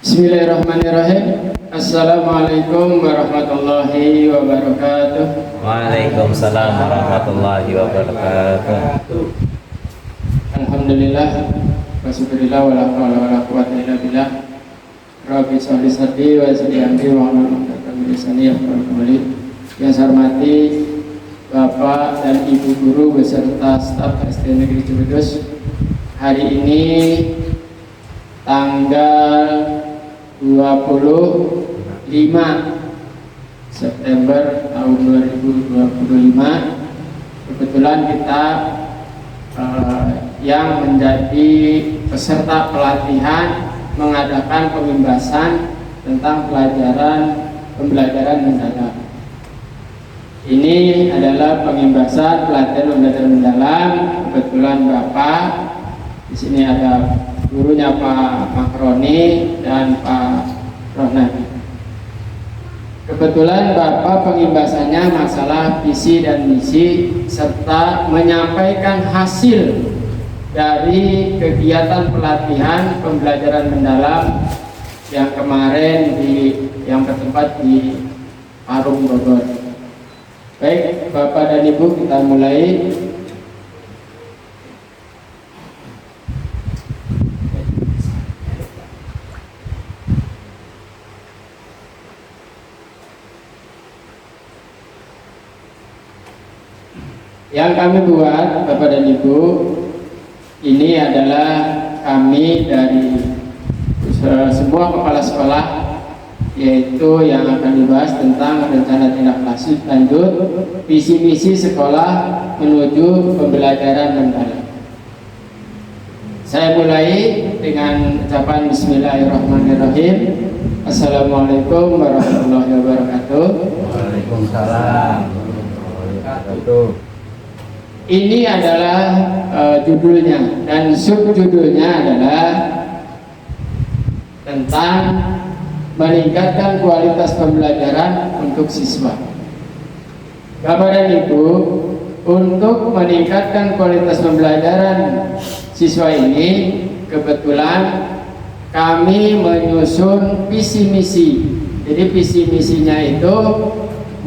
Bismillahirrahmanirrahim. Assalamualaikum warahmatullahi wabarakatuh. Waalaikumsalam warahmatullahi wabarakatuh. Alhamdulillah wa syukurillah wa la haula wa la quwwata illa billah. Rabbi sholli sadri wa yassir amri wa hlul 'uqdatam min lisani yafqahu qawli. Yang saya hormati Bapak dan Ibu guru beserta staf SD Negeri Cibedus. Hari ini tanggal 25 September tahun 2025, kebetulan kita yang menjadi peserta pelatihan mengadakan pembebasan tentang pembelajaran mendalam. Ini adalah pembebasan pelatihan pembelajaran mendalam. Kebetulan Bapak di sini ada gurunya Pak Makroni dan Pak Rohnadi. Kebetulan Bapak pembahasannya masalah visi dan misi serta menyampaikan hasil dari kegiatan pelatihan pembelajaran mendalam yang kemarin yang bertempat di Parung Bogor. Baik, Bapak dan Ibu, kita mulai. Yang kami buat, Bapak dan Ibu, ini adalah kami dari semua kepala sekolah, yaitu yang akan dibahas tentang rencana tindak lanjut visi misi sekolah menuju pembelajaran mendalam. Saya mulai dengan ucapan Bismillahirrahmanirrahim. Assalamualaikum warahmatullahi wabarakatuh. Waalaikumsalam warahmatullahi wabarakatuh. Ini adalah judulnya, dan subjudulnya adalah tentang meningkatkan kualitas pembelajaran untuk siswa. Bapak dan Ibu, untuk meningkatkan kualitas pembelajaran siswa ini, kebetulan kami menyusun visi misi. Jadi visi misinya itu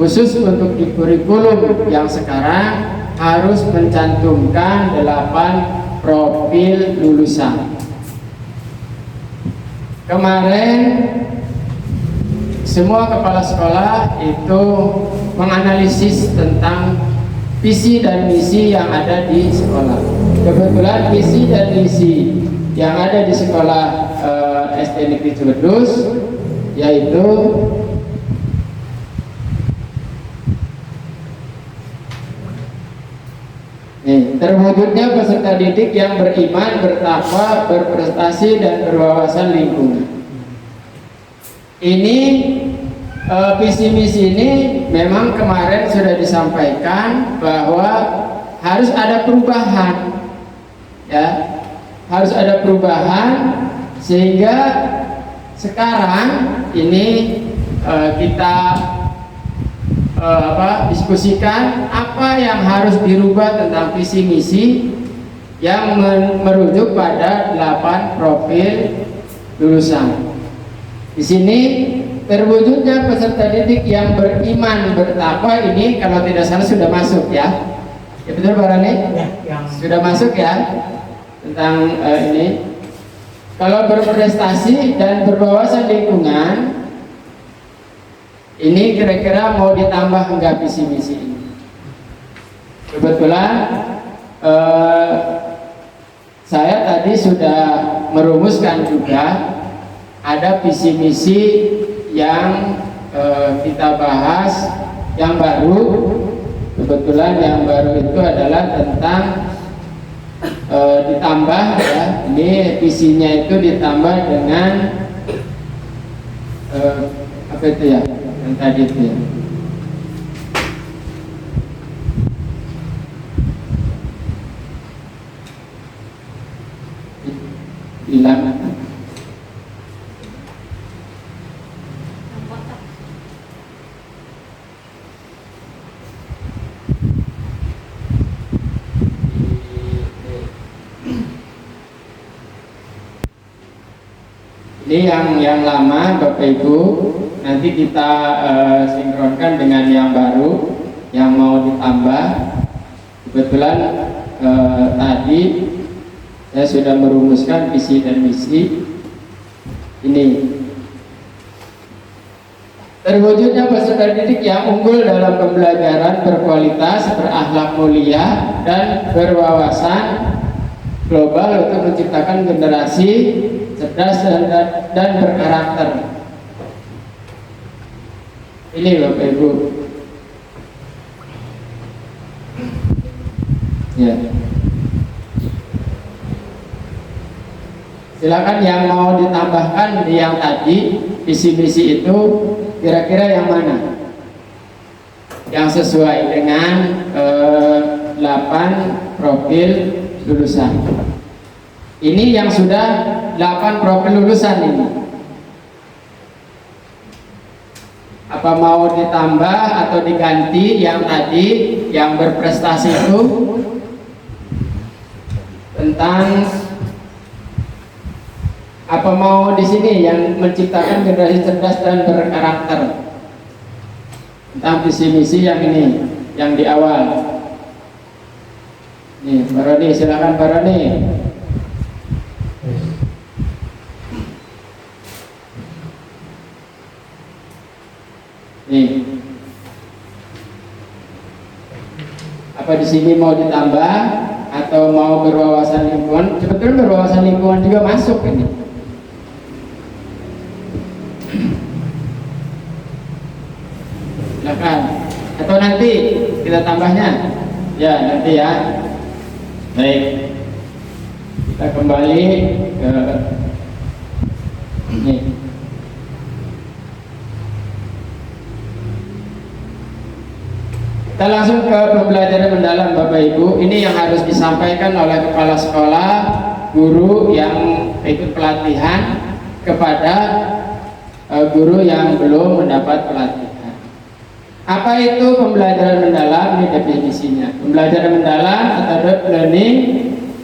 khusus untuk di kurikulum yang sekarang harus mencantumkan 8 profil lulusan. Kemarin semua kepala sekolah itu menganalisis tentang visi dan misi yang ada di sekolah. Kebetulan visi dan misi yang ada di sekolah SD Negeri Cibedus yaitu terwujudnya peserta didik yang beriman, bertakwa, berprestasi, dan berwawasan lingkungan. Ini visi misi ini memang kemarin sudah disampaikan bahwa harus ada perubahan, ya, harus ada perubahan sehingga sekarang ini kita diskusikan apa yang harus dirubah tentang visi misi yang merujuk pada 8 profil lulusan. Di sini terwujudnya peserta didik yang beriman, bertakwa, ini kalau tidak salah sudah masuk, ya. Ya betul Pak Rani? Ya. Sudah masuk, ya, tentang ini. Kalau berprestasi dan berwawasan lingkungan, ini kira-kira mau ditambah enggak visi misi ini? Kebetulan saya tadi sudah merumuskan juga ada visi misi yang kita bahas yang baru. Kebetulan yang baru itu adalah tentang ditambah, ya, ini visinya itu ditambah dengan apa itu, ya, yang tadi itu, ya. Hilang. Ini yang lama Bapak Ibu. Nanti kita sinkronkan dengan yang baru yang mau ditambah. Kebetulan tadi saya sudah merumuskan visi dan misi ini. Terwujudnya peserta didik yang unggul dalam pembelajaran berkualitas, berakhlak mulia, dan berwawasan global untuk menciptakan generasi cerdas dan berkarakter. Ini Bapak Ibu. Ya. Silakan yang mau ditambahkan di yang tadi visi misi itu kira-kira yang mana? Yang sesuai dengan 8 profil lulusan. Ini yang sudah 8 profil lulusan ini. Apa mau ditambah atau diganti yang tadi yang berprestasi itu tentang apa mau di sini yang menciptakan generasi cerdas dan berkarakter tentang visi misi yang ini yang di awal. Nih, Pak Roni, silakan Pak Roni. Nih, apa di sini mau ditambah atau mau berwawasan lingkungan? Sebetulnya berwawasan lingkungan juga masuk ini. Silakan. Atau nanti kita tambahnya? Ya, nanti ya. Baik. Kita kembali ke ini. Kita langsung ke pembelajaran mendalam Bapak Ibu. Ini yang harus disampaikan oleh kepala sekolah, guru yang ikut pelatihan kepada guru yang belum mendapat pelatihan. Apa itu pembelajaran mendalam? Ini definisinya. Pembelajaran mendalam atau deep learning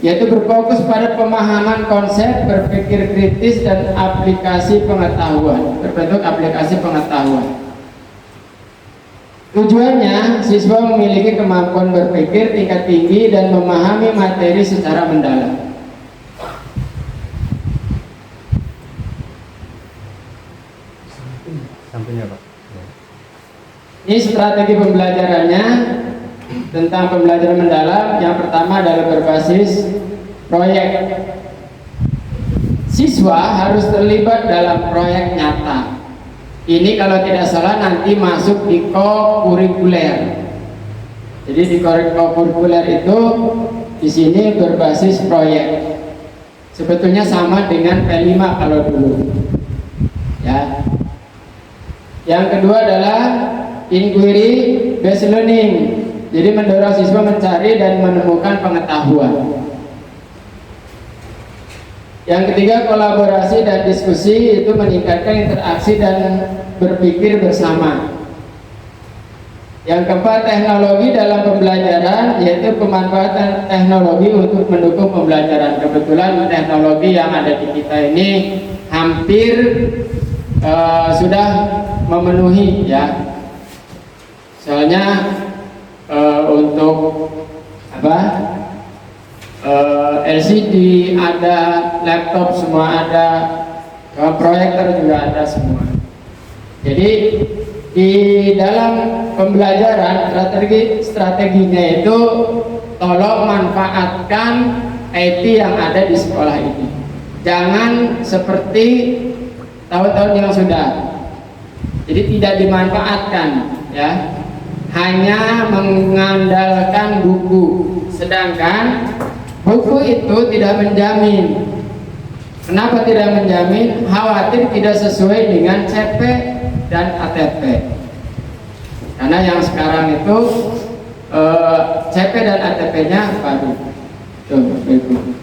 yaitu berfokus pada pemahaman konsep, berpikir kritis dan aplikasi pengetahuan, berbentuk aplikasi pengetahuan. Tujuannya, siswa memiliki kemampuan berpikir tingkat tinggi dan memahami materi secara mendalam. Sampainya Pak. Ini strategi pembelajarannya tentang pembelajaran mendalam. Yang pertama adalah berbasis proyek. Siswa harus terlibat dalam proyek nyata. Ini kalau tidak salah nanti masuk di co-kurikuler. Jadi di co-kurikuler itu di sini berbasis proyek. Sebetulnya sama dengan P5 kalau dulu. Ya. Yang kedua adalah inquiry based learning. Jadi mendorong siswa mencari dan menemukan pengetahuan. Yang ketiga, kolaborasi dan diskusi, itu meningkatkan interaksi dan berpikir bersama. Yang keempat, teknologi dalam pembelajaran, yaitu pemanfaatan teknologi untuk mendukung pembelajaran. Kebetulan teknologi yang ada di kita ini hampir sudah memenuhi ya. Soalnya untuk apa? LCD ada, laptop semua ada, proyektor juga ada semua. Jadi di dalam pembelajaran strateginya itu tolong manfaatkan IT yang ada di sekolah ini. Jangan seperti tahun-tahun yang sudah. Jadi tidak dimanfaatkan ya. Hanya mengandalkan buku. Sedangkan buku itu tidak menjamin. Kenapa tidak menjamin? Khawatir tidak sesuai dengan CP dan ATP. Karena yang sekarang itu CP dan ATP-nya baru. Tuh, Ibu.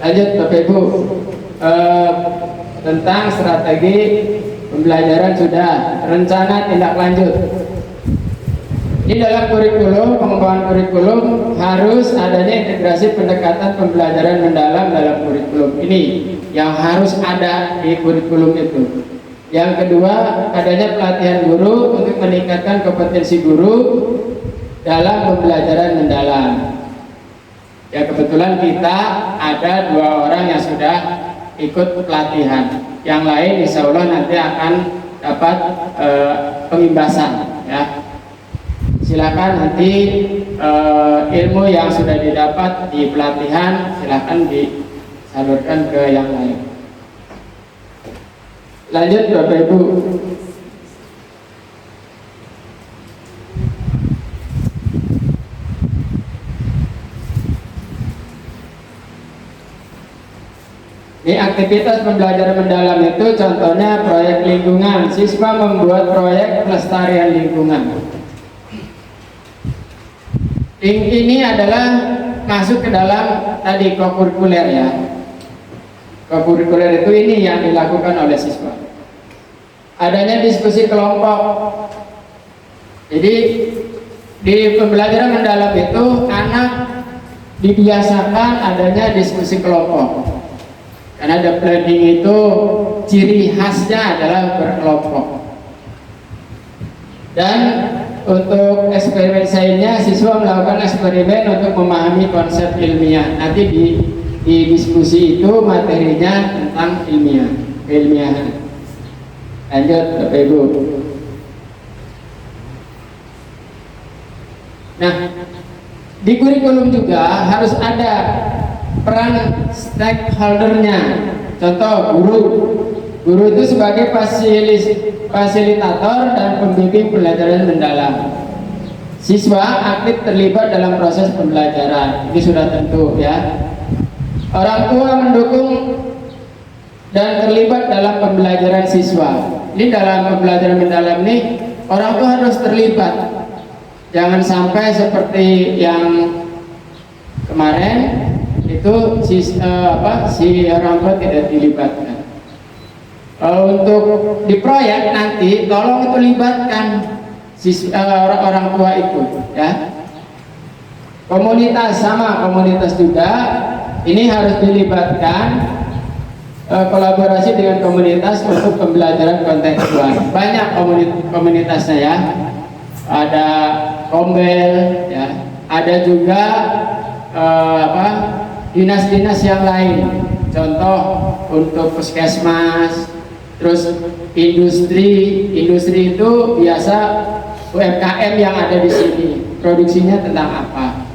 Lanjut Bapak Ibu, tentang strategi pembelajaran sudah, rencana tindak lanjut. Di dalam kurikulum, pengembangan kurikulum harus adanya integrasi pendekatan pembelajaran mendalam dalam kurikulum. Ini yang harus ada di kurikulum itu. Yang kedua, adanya pelatihan guru untuk meningkatkan kompetensi guru dalam pembelajaran mendalam. Ya, kebetulan kita ada 2 orang yang sudah ikut pelatihan. Yang lain insya Allah nanti akan dapat pengimbasan, ya. Silakan nanti ilmu yang sudah didapat di pelatihan silakan disalurkan ke yang lain. Lanjut Bapak Ibu. Ini aktivitas pembelajaran mendalam itu contohnya proyek lingkungan. Siswa membuat proyek pelestarian lingkungan. Ini adalah masuk ke dalam tadi kokurikuler, ya. Kokurikuler itu ini yang dilakukan oleh siswa. Adanya diskusi kelompok. Jadi di pembelajaran mendalam itu anak dibiasakan adanya diskusi kelompok. Karena ada planning itu ciri khasnya adalah berkelompok. Dan untuk eksperimen sainnya, siswa melakukan eksperimen untuk memahami konsep ilmiah. Nanti di diskusi itu materinya tentang keilmiahan. Lanjut Bapak Ibu. Nah, di kurikulum juga harus ada peran stakeholdernya. Contoh guru itu sebagai fasilitator dan pembimbing pembelajaran mendalam. Siswa aktif terlibat dalam proses pembelajaran. Ini sudah tentu, ya. Orang tua mendukung dan terlibat dalam pembelajaran siswa. Ini dalam pembelajaran mendalam ini orang tua harus terlibat. Jangan sampai seperti yang kemarin itu si orang tua tidak dilibatkan. Untuk di proyek nanti tolong itu libatkan orang tua itu, ya. Komunitas juga ini harus dilibatkan, kolaborasi dengan komunitas untuk pembelajaran kontekstual. Banyak komunitasnya, ya. Ada Kombel, ya. Ada juga dinas-dinas yang lain. Contoh untuk puskesmas, terus industri itu biasa UMKM yang ada di sini, produksinya tentang apa.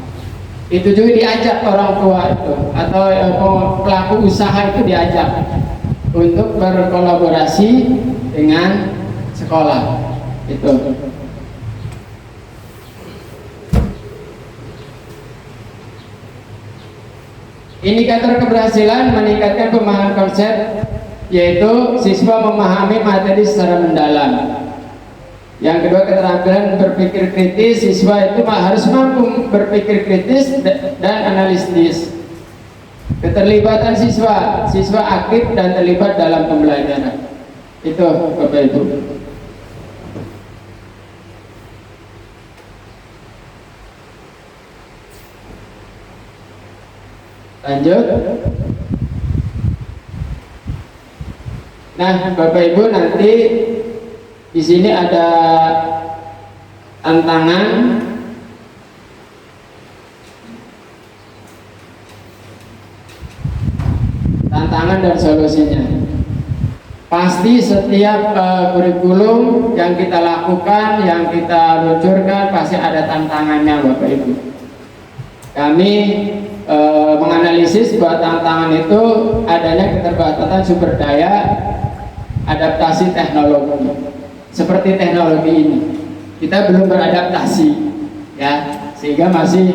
Itu juga diajak orang tua itu atau pelaku usaha itu diajak untuk berkolaborasi dengan sekolah. Itu. Indikator keberhasilan meningkatkan pemahaman konsep, yaitu siswa memahami materi secara mendalam. Yang kedua, keterampilan berpikir kritis. Siswa itu harus mampu berpikir kritis dan analitis. Keterlibatan siswa aktif dan terlibat dalam pembelajaran. Itu Bapak Ibu. Lanjut. Nah, Bapak Ibu, nanti di sini ada tantangan dan solusinya. Pasti setiap kurikulum yang kita lakukan, yang kita luncurkan, pasti ada tantangannya, Bapak Ibu. Kami menganalisis bahwa tantangan itu adanya keterbatasan sumber daya, adaptasi teknologi. Seperti teknologi ini, kita belum beradaptasi, ya, sehingga masih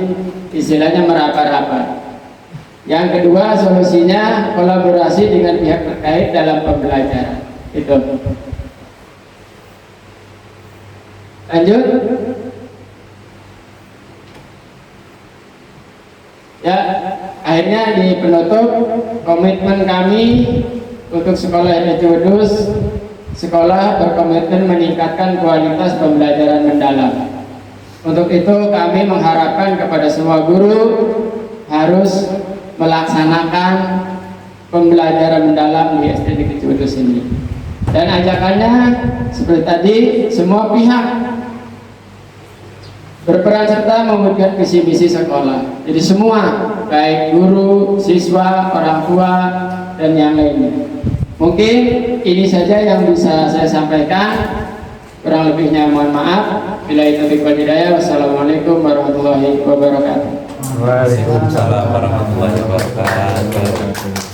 istilahnya meraba-raba. Yang kedua, solusinya kolaborasi dengan pihak terkait dalam pembelajaran. Itu. Lanjut. Ya, akhirnya di penutup, komitmen kami untuk sekolah Ibnu Judus sekolah berkomitmen meningkatkan kualitas pembelajaran mendalam. Untuk itu kami mengharapkan kepada semua guru harus melaksanakan pembelajaran mendalam di SD Negeri Cibodas ini. Dan ajakannya seperti tadi, semua pihak berperan serta mewujudkan visi misi sekolah. Jadi semua, baik guru, siswa, orang tua, dan yang lainnya. Mungkin ini saja yang bisa saya sampaikan. Kurang lebihnya mohon maaf. Billahi taufiq wal hidayah. Wassalamualaikum warahmatullahi wabarakatuh. Waalaikumsalam warahmatullahi wabarakatuh.